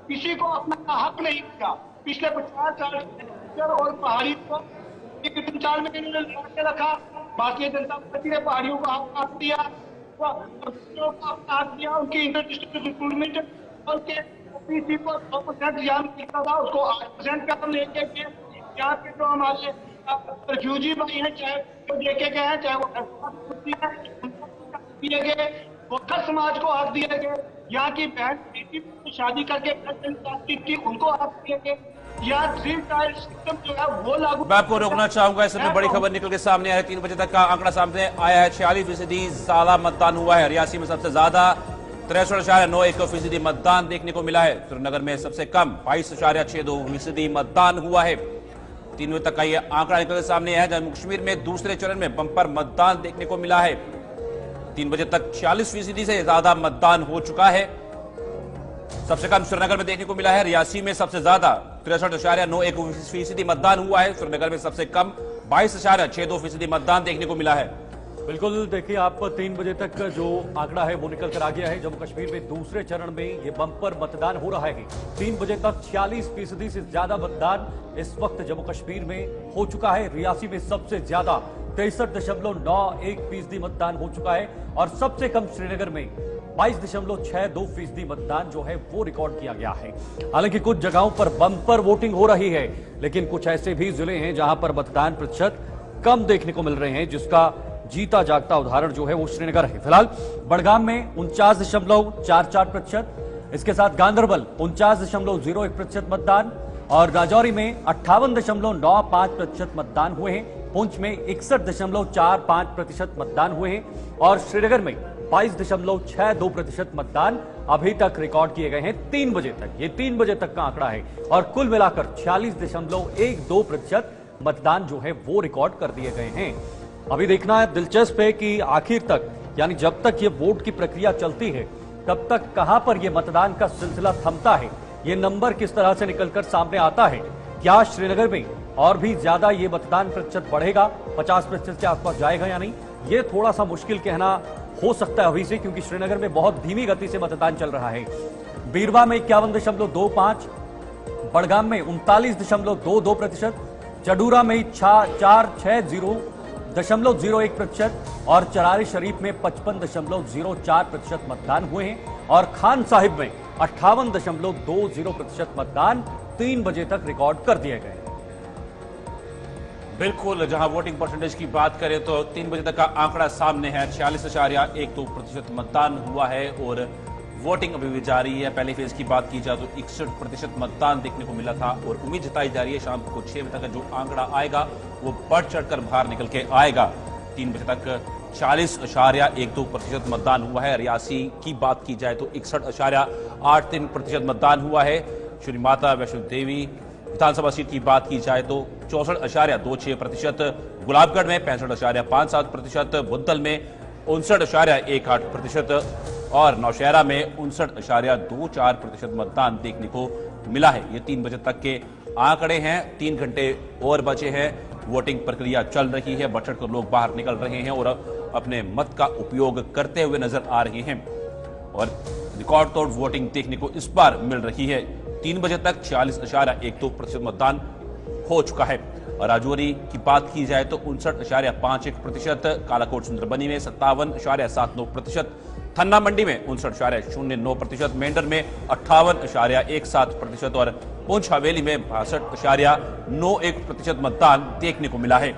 किसी को अपना हक नहीं दिया। पिछले 50 साल गुज्जर और पहाड़ी को 3-4 महीने लगा के रखा। भारतीय जनता पार्टी ने पहाड़ियों को हक दिया, उनकी इंटर डिस्ट्रिक्ट रिक्रूटमेंट और के ओबीसी को 2% जाम किया था, उसको 8% का लेके गए। यहाँ पे जो हमारे रिफ्यूजी भाई हैं, चाहे वो लेके गए हैं, चाहे वो दिए गए, गोरखा समाज को हक दिए गए। यहाँ की बहन बेटी को शादी करके थी, उनको हक दिए गए। यहाँ 3 टायर सिस्टम जो है वो लागू। मैं आपको रोकना चाहूंगा, इस समय बड़ी खबर निकल के सामने आया है। 3 बजे तक का आंकड़ा सामने आया है। 46% ज्यादा मतदान हुआ है। रियासी में सबसे ज्यादा 63.91% मतदान देखने को मिला है। श्रीनगर में सबसे कम 22.62% मतदान हुआ है। 3 बजे तक का यह आंकड़ा निकल के सामने आया है। जम्मू कश्मीर में दूसरे चरण में बंपर मतदान देखने को मिला है। 3 बजे तक 46% से ज्यादा मतदान हो चुका है। सबसे कम श्रीनगर में देखने को मिला है। रियासी में सबसे ज्यादा 63.91% मतदान हुआ है। श्रीनगर में सबसे कम 22.62% मतदान देखने को मिला है। बिल्कुल, देखिए आप 3 बजे तक जो आंकड़ा है वो निकल कर आ गया है। जम्मू कश्मीर में दूसरे चरण में ये बंपर मतदान हो रहा है। 3 बजे तक 46% से ज्यादा मतदान इस वक्त जम्मू कश्मीर में हो चुका है। रियासी में सबसे ज्यादा 63.91% मतदान हो चुका है और सबसे कम श्रीनगर में 22.62% मतदान जो है वो रिकॉर्ड किया गया है। हालांकि कुछ जगहों पर बंपर वोटिंग हो रही है, लेकिन कुछ ऐसे भी जिले हैं जहां पर मतदान प्रतिशत कम देखने को मिल रहे हैं, जिसका जीता जागता उदाहरण जो है वो श्रीनगर है। फिलहाल बड़गाम में 49.44%, इसके साथ गांधरबल 49.01% मतदान और राजौरी में 58.95% मतदान हुए हैं। पुंछ में 61.45% मतदान हुए हैं और श्रीनगर में 22.62% मतदान अभी तक रिकॉर्ड किए गए हैं 3 बजे तक। ये 3 बजे तक का आंकड़ा है और कुल मिलाकर 46.12% मतदान जो है वो रिकॉर्ड कर दिए गए हैं। अभी देखना है, दिलचस्प है कि आखिर तक, यानी जब तक ये वोट की प्रक्रिया चलती है तब तक कहां पर ये मतदान का सिलसिला थमता है, ये नंबर किस तरह से निकलकर सामने आता है। क्या श्रीनगर में और भी ज्यादा ये मतदान प्रतिशत बढ़ेगा, 50% के आसपास जाएगा या नहीं, ये थोड़ा सा मुश्किल कहना हो सकता है अभी से, क्योंकि श्रीनगर में बहुत धीमी गति से मतदान चल रहा है। बीरवा में 51.25, बड़गाम में 39.22%, चडूरा में 460.01% और चरारी शरीफ में 55.04% मतदान हुए हैं और खान साहिब में 58.20% मतदान 3 बजे तक रिकॉर्ड कर दिए गए। बिल्कुल, जहां वोटिंग परसेंटेज की बात करें तो 3 बजे तक का आंकड़ा सामने है। 46.12% मतदान हुआ है और वोटिंग अभी भी जारी है। पहले फेज की बात की जाए तो 61% मतदान देखने को मिला था और उम्मीद जताई जा रही है शाम को 6 बजे तक जो आंकड़ा आएगा वो बढ़ चढ़कर बाहर निकल के आएगा। 3 बजे तक 40.12% मतदान हुआ है। रियासी की बात की जाए तो 61.83% मतदान हुआ है। श्री माता वैष्णो देवी विधानसभा सीट की बात की जाए तो 64.26%, गुलाबगढ़ में 65.57%, बुद्धल में 59.18% और नौशहरा में 59.24% मतदान देखने को मिला है। ये 3 बजे तक के आंकड़े हैं। 3 घंटे और बचे हैं। वोटिंग प्रक्रिया चल रही है। बढ़ चढ़कर लोग बाहर निकल रहे हैं और अपने मत का उपयोग करते हुए नजर आ रहे हैं और रिकॉर्ड तोड़ वोटिंग देखने को इस बार मिल रही है। 3 बजे तक 46.12% मतदान हो चुका है। और राजौरी की बात की जाए तो 59.51%, कालाकोट सुंदरबनी में 57.79%, थन्ना मंडी में 59.09%, मेंढर में 58.17% और पुंछ हवेली में 62.91% मतदान देखने को मिला है।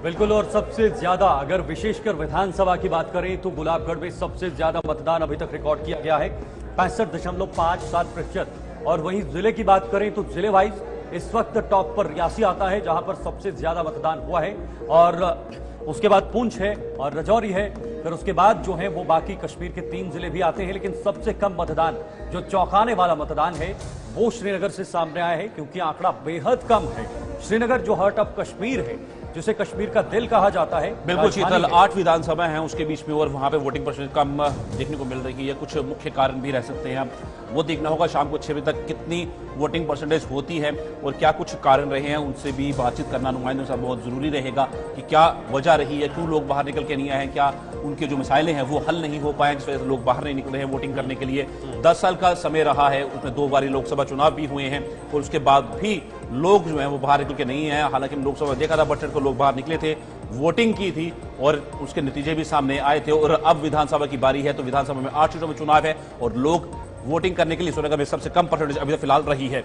बिल्कुल, और सबसे ज्यादा अगर विशेषकर विधानसभा की बात करें तो गुलाबगढ़ में सबसे ज्यादा मतदान अभी तक रिकॉर्ड किया गया है 65.57%। और वहीं जिले की बात करें तो जिले वाइज इस वक्त टॉप पर रियासी आता है जहां पर सबसे ज्यादा मतदान हुआ है, और उसके बाद पुंछ है और राजौरी है, फिर उसके बाद जो है वो बाकी कश्मीर के 3 जिले भी आते हैं। लेकिन सबसे कम मतदान, जो चौंकाने वाला मतदान है, वो श्रीनगर से सामने आया है, क्योंकि आंकड़ा बेहद कम है। श्रीनगर जो हार्ट ऑफ कश्मीर है, जिसे कश्मीर का दिल कहा जाता है, बिल्कुल शीतल, 8 विधानसभा हैं उसके बीच में, और वहां पे वोटिंग परसेंटेज कम देखने को मिल रही है। कुछ मुख्य कारण भी रह सकते हैं, वो देखना होगा शाम को 6 बजे तक कितनी वोटिंग परसेंटेज होती है और क्या कुछ कारण रहे हैं, उनसे भी बातचीत करना नुमाइंदों से बहुत जरूरी रहेगा कि क्या वजह रही है, क्यों लोग बाहर निकल के नहीं आए हैं, क्या उनके जो मसाइले हैं वो हल नहीं हो पाए, जिस वजह से लोग बाहर नहीं निकले हैं वोटिंग करने के लिए। 10 साल का समय रहा है, उसमें 2 बार लोकसभा चुनाव भी हुए हैं, और उसके बाद भी लोग जो है वो बाहर निकल के नहीं आए। हालांकि लोकसभा में देखा था बजट को लोग बाहर निकले थे, वोटिंग की थी और उसके नतीजे भी सामने आए थे। और अब विधानसभा की बारी है, तो विधानसभा में 8 सीटों में चुनाव है और लोग वोटिंग करने के लिए श्रीनगर में सबसे कम परसेंटेज अभी तक फिलहाल रही है।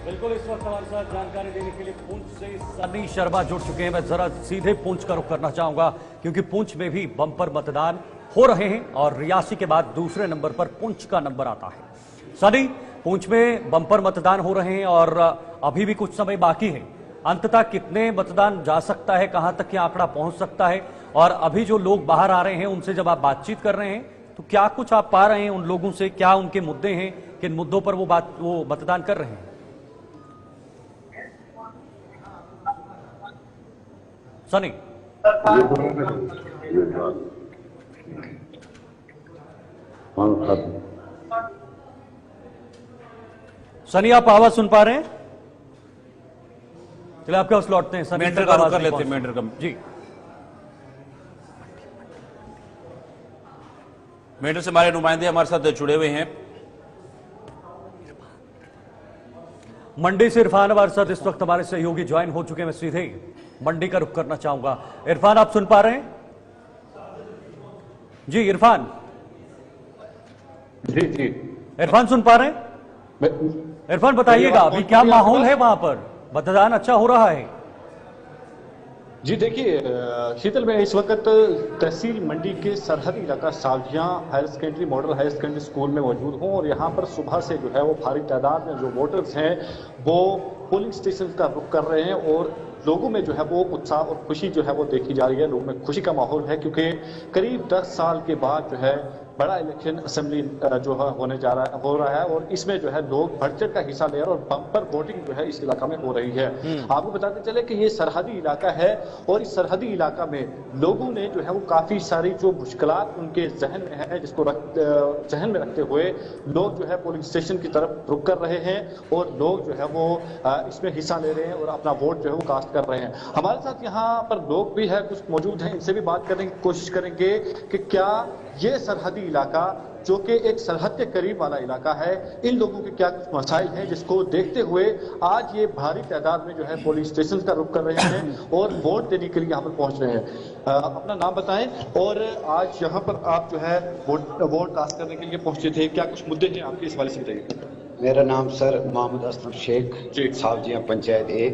बिल्कुल, इस वक्त हमारे साथ जानकारी देने के लिए पुंछ से सनी शर्मा जुड़ चुके हैं। मैं जरा सीधे पुंछ का रुख करना चाहूंगा, क्योंकि पुंछ में भी बम्पर मतदान हो रहे हैं और रियासी के बाद दूसरे नंबर पर पुंछ का नंबर आता है। सनी, पुंछ में बम्पर मतदान हो रहे हैं और अभी भी कुछ समय बाकी है, अंततः कितने मतदान जा सकता है, कहां तक यह आंकड़ा पहुंच सकता है, और अभी जो लोग बाहर आ रहे हैं उनसे जब आप बातचीत कर रहे हैं तो क्या कुछ आप पा रहे हैं उन लोगों से, क्या उनके मुद्दे हैं, किन मुद्दों पर वो मतदान कर रहे हैं? सनी, सनी आप आवाज सुन पा रहे हैं? चलिए आपके पास लौटते हैं। सनी मेंढर का रुख कर लेते हैं, मेंढर का जी। मेंढर से हमारे नुमाइंदे हमारे साथ जुड़े हुए हैं। मंडी से इरफान हमारे साथ इस वक्त हमारे सहयोगी ज्वाइन हो चुके हैं। मैं सीधे मंडी का रुख करना चाहूंगा। इरफान, आप सुन पा रहे हैं? जी इरफान। जी जी इरफान सुन पा रहे हैं? इरफान बताइएगा अभी क्या माहौल है वहां पर, मतदान अच्छा हो रहा है? जी देखिए शीतल, में इस वक्त तहसील मंडी के सरहदी इलाका Sawjian higher secondary model higher secondary school में मौजूद हूं, और यहां पर सुबह से जो है वो भारी तादाद में जो वोटर्स हैं वो पोलिंग स्टेशन का रुख कर रहे हैं, और लोगों में जो है वो उत्साह और खुशी जो है वो देखी जा रही है। लोगों में खुशी का माहौल है, क्योंकि करीब 10 साल के बाद जो है बड़ा इलेक्शन असेंबली जो है हो रहा है, और इसमें जो है लोग बढ़ चढ़ का हिस्सा ले रहे हैं और बम्पर वोटिंग जो है इस इलाका में हो रही है। आपको बताते चले कि ये सरहदी इलाका है, और इस सरहदी इलाका में लोगों ने जो है वो काफी सारी जो मुश्किलात उनके जहन में है, जिसको जहन में रखते हुए लोग जो है पोलिंग स्टेशन की तरफ रुख कर रहे हैं, और लोग जो है वो इसमें हिस्सा ले रहे हैं और अपना वोट जो है वो कास्ट कर रहे हैं। हमारे साथ यहाँ पर लोग भी है कुछ मौजूद हैं, इनसे भी बात करने की कोशिश करेंगे कि क्या ये सरहदी इलाका जो कि एक सरहद के करीब वाला इलाका है, इन लोगों के क्या कुछ मसाइल हैं जिसको देखते हुए आज ये भारी तादाद में जो है पोलिंग स्टेशन का रुख कर रहे हैं और वोट देने के लिए यहाँ पर पहुंच रहे हैं। अपना नाम बताएं, और आज यहाँ पर आप जो है वोट कास्ट करने के लिए पहुंचे थे, क्या कुछ मुद्दे हैं आपके, इस वाले से बताइए। मेरा नाम सर मोहम्मद असलम शेख, सावजियां पंचायत ए।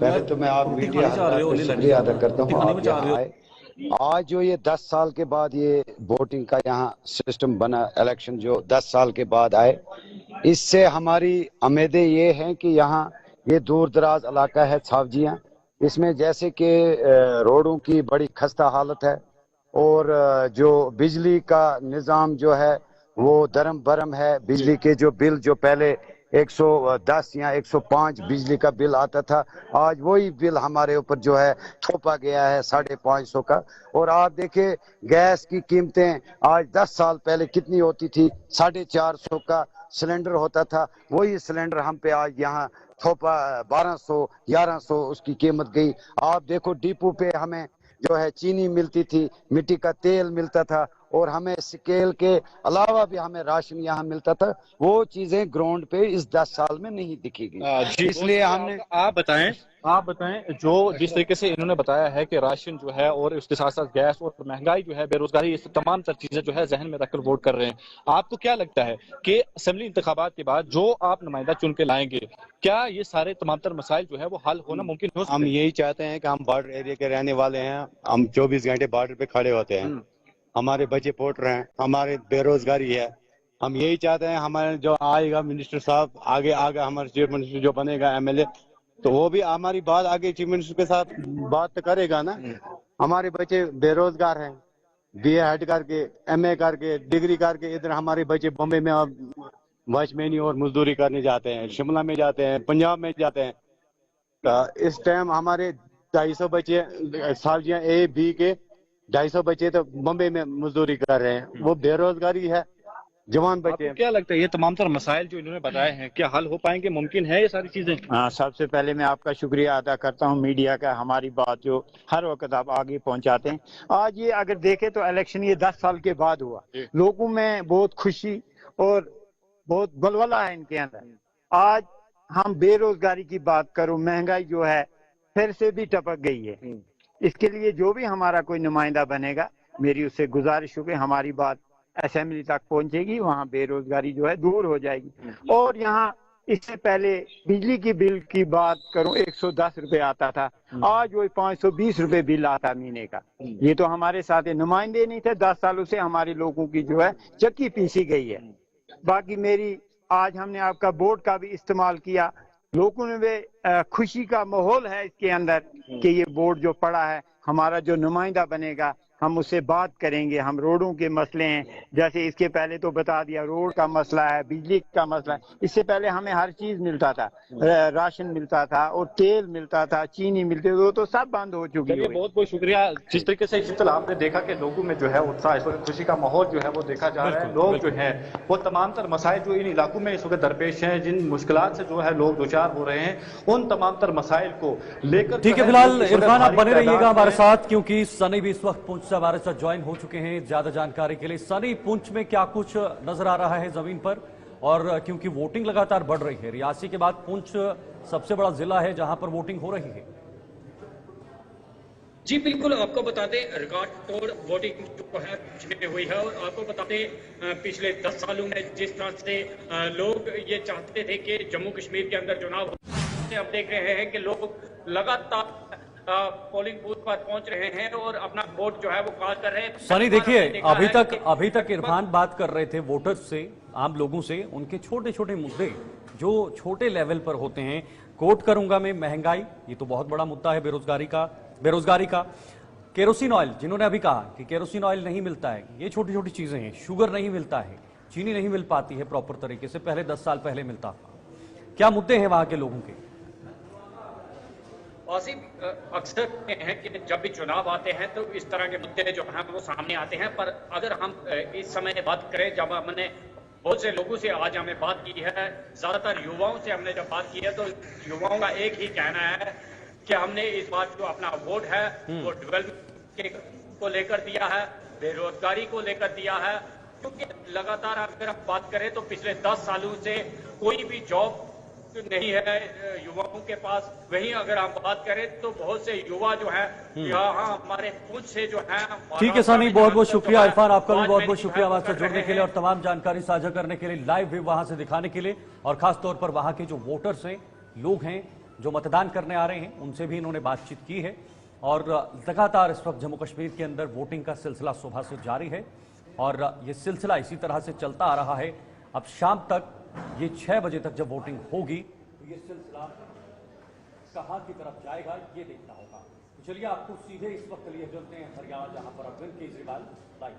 पहले तो मैं आप मीडिया का शुक्रिया अदा करता हूँ, आप यहाँ आए। आज जो ये 10 साल के बाद ये वोटिंग का यहाँ सिस्टम बना, इलेक्शन जो 10 साल के बाद आए, इससे हमारी उम्मीदें ये हैं कि यहाँ ये दूर दराज इलाका है सावजियां, इसमें जैसे कि रोडों की बड़ी खस्ता हालत है, और जो बिजली का निज़ाम जो है वो दरम बरम है। बिजली के जो बिल जो पहले 110 या 105 बिजली का बिल आता था, आज वही बिल हमारे ऊपर जो है थोपा गया है 550 का। और आप देखें गैस की कीमतें आज 10 साल पहले कितनी होती थी, 450 का सिलेंडर होता था, वही सिलेंडर हम पे आज यहाँ थोपा 1200-1100 उसकी कीमत गई। आप देखो डिपो पे हमें जो है चीनी मिलती थी, मिट्टी का तेल मिलता था, और हमें स्केल के अलावा भी हमें राशन यहाँ मिलता था, वो चीजें ग्राउंड पे इस 10 साल में नहीं दिखी गई। इसलिए हमने आप बताएं जो जिस तरीके से इन्होंने बताया है कि राशन जो है और उसके साथ साथ गैस और महंगाई जो है, बेरोजगारी, ये तमाम तर चीजें जो है जहन में रखकर वोट कर रहे हैं। आपको क्या लगता है कि असेंबली इंतखाबात के बाद जो आप नुमाइंदा चुन के लाएंगे, क्या ये सारे तमाम तर मसाइल जो है वो हल होना मुमकिन हो सकता है? हम यही चाहते हैं कि हम बॉर्डर एरिया के रहने वाले हैं, हम 24 घंटे बॉर्डर पे खड़े होते हैं, हमारे बच्चे पोट रहे हैं, हमारे बेरोजगारी है। हम यही चाहते हैं हमारे जो आएगा मिनिस्टर साहब, आगे हमारे चीफ मिनिस्टर जो बनेगा एमएलए, तो वो भी हमारी बात आगे चीफ मिनिस्टर के साथ बात तो करेगा ना। हमारे बच्चे बेरोजगार हैं, बीए हेड करके, एमए करके, डिग्री करके, इधर हमारे बच्चे बॉम्बे में अब वॉचमैनी और मजदूरी करने जाते हैं, शिमला में जाते हैं, पंजाब में जाते हैं। तो इस टाइम हमारे 250 बच्चे सब्जियां ए बी के 250 बच्चे तो बॉम्बे में मजदूरी कर रहे हैं, वो बेरोजगारी है, जवान बच्चे। आपको क्या लगता है ये तमाम तर मसाइल जो इन्होंने बताए हैं क्या हल हो पाएंगे, मुमकिन है ये सारी चीजें? हाँ, सबसे पहले मैं आपका शुक्रिया अदा करता हूँ मीडिया का, हमारी बात जो हर वक्त आप आगे पहुंचाते हैं। आज ये अगर देखें तो इलेक्शन ये 10 साल के बाद हुआ, लोगों में बहुत खुशी और बहुत बलवला है इनके अंदर। आज हम बेरोजगारी की बात करो, महंगाई जो है फिर से भी टपक गई है। इसके लिए जो भी हमारा कोई नुमाइंदा बनेगा, मेरी उससे गुजारिश हो कि हमारी बात असेंबली तक पहुंचेगी, वहाँ बेरोजगारी जो है दूर हो जाएगी। और यहाँ इससे पहले बिजली की बिल की बात करूं, 110 रुपए आता था, आज वो 520 रुपए बिल आता महीने का। ये तो हमारे साथ नुमाइंदे नहीं थे, 10 सालों से हमारे लोगों की जो है चक्की पीसी गई है। बाकी मेरी आज हमने आपका बोर्ड का भी इस्तेमाल किया, लोगों में खुशी का माहौल है इसके अंदर कि ये बोर्ड जो पड़ा है, हमारा जो नुमाइंदा बनेगा हम उससे बात करेंगे। हम रोडों के मसले हैं, जैसे इसके पहले तो बता दिया, रोड का मसला है, बिजली का मसला है। इससे पहले हमें हर चीज मिलता था, राशन मिलता था और तेल मिलता था, चीनी मिलती थी, वो तो सब बंद हो चुकी है। बहुत बहुत शुक्रिया। जिस तरीके से शीतल आपने देखा कि लोगों में जो है उत्साह, इस वक्त खुशी का माहौल जो है वो देखा जा रहा है। लोग जो है वो तमाम तर मसाइल जो इन इलाकों में इस वक्त दरपेश हैं, जिन मुश्किलात से जो है लोग दो चार हो रहे हैं, उन तमाम तर मसाइल को लेकर। ठीक है, फिलहाल इरफान आप बने रहिएगा हमारे साथ, क्योंकि सनी भी इस वक्त पुंछ से हमारे साथ ज्वाइन हो चुके हैं ज्यादा जानकारी के लिए। सनी, पुंछ में क्या कुछ नजर आ रहा है जमीन पर? और क्योंकि वोटिंग लगातार बढ़ रही है, रियासी के बाद पुंछ सबसे बड़ा जिला है जहां पर वोटिंग हो रही है। जी बिल्कुल, आपको बता दें रिकॉर्ड तोड़ वोटिंग जो है में हुई है। और आपको बता दें पिछले 10 सालों में जिस तरह से लोग ये चाहते थे कि जम्मू कश्मीर के अंदर चुनाव हो, अब देख रहे हैं कि लोग लगातार पोलिंग बूथ पर पहुंच रहे हैं और अपना वोट जो है वो कास्ट कर रहे हैं। सनी देखिए, अभी तक इरफान बात कर रहे थे वोटर्स से, आम लोगों से, उनके छोटे छोटे मुद्दे जो छोटे लेवल पर होते हैं। कोट करूंगा मैं, महंगाई, ये तो बहुत बड़ा मुद्दा है, बेरोजगारी का। केरोसिन ऑयल, जिन्होंने अभी कहा कि केरोसिन ऑयल नहीं मिलता है, ये छोटी छोटी चीजें हैं। शुगर नहीं मिलता है, चीनी नहीं मिल पाती है प्रॉपर तरीके से, पहले 10 साल पहले मिलता था। क्या मुद्दे हैं वहां के लोगों के? अक्सर हैं कि जब भी चुनाव आते हैं तो इस तरह के मुद्दे जो हैं वो सामने आते हैं। पर अगर हम इस समय बात करें, जब हमने बहुत से लोगों से आज हमें बात की है, ज्यादातर युवाओं से हमने जब बात की है, तो युवाओं का एक ही कहना है कि हमने इस बार जो अपना वोट है वो डेवलपमेंट को लेकर दिया है, बेरोजगारी को लेकर दिया है। क्योंकि लगातार अगर हम बात करें तो पिछले 10 सालों से कोई भी जॉब नहीं है युवाओं के पास। वहीं अगर हम बात करें तो बहुत से युवा जो है यहाँ हमारे पुंछ से जो है। ठीक है सनी, बहुत बहुत शुक्रिया। इरफान, आपका भी बहुत बहुत शुक्रिया हमारे साथ जुड़ने के लिए और तमाम जानकारी साझा करने के लिए, लाइव भी वहां से दिखाने के लिए। और खासतौर पर वहां के जो वोटर्स हैं, लोग हैं जो मतदान करने आ रहे हैं, उनसे भी इन्होंने बातचीत की है। और लगातार इस वक्त जम्मू कश्मीर के अंदर वोटिंग का सिलसिला सुबह से जारी है और ये सिलसिला इसी तरह से चलता आ रहा है। अब शाम तक, ये 6 बजे तक जब वोटिंग होगी, तो ये सिलसिला कहां की तरफ जाएगा ये देखना होगा। तो चलिए आपको सीधे इस वक्त लिए चलते हैं हरियाणा, जहां पर अरविंद केजरीवाल लाइव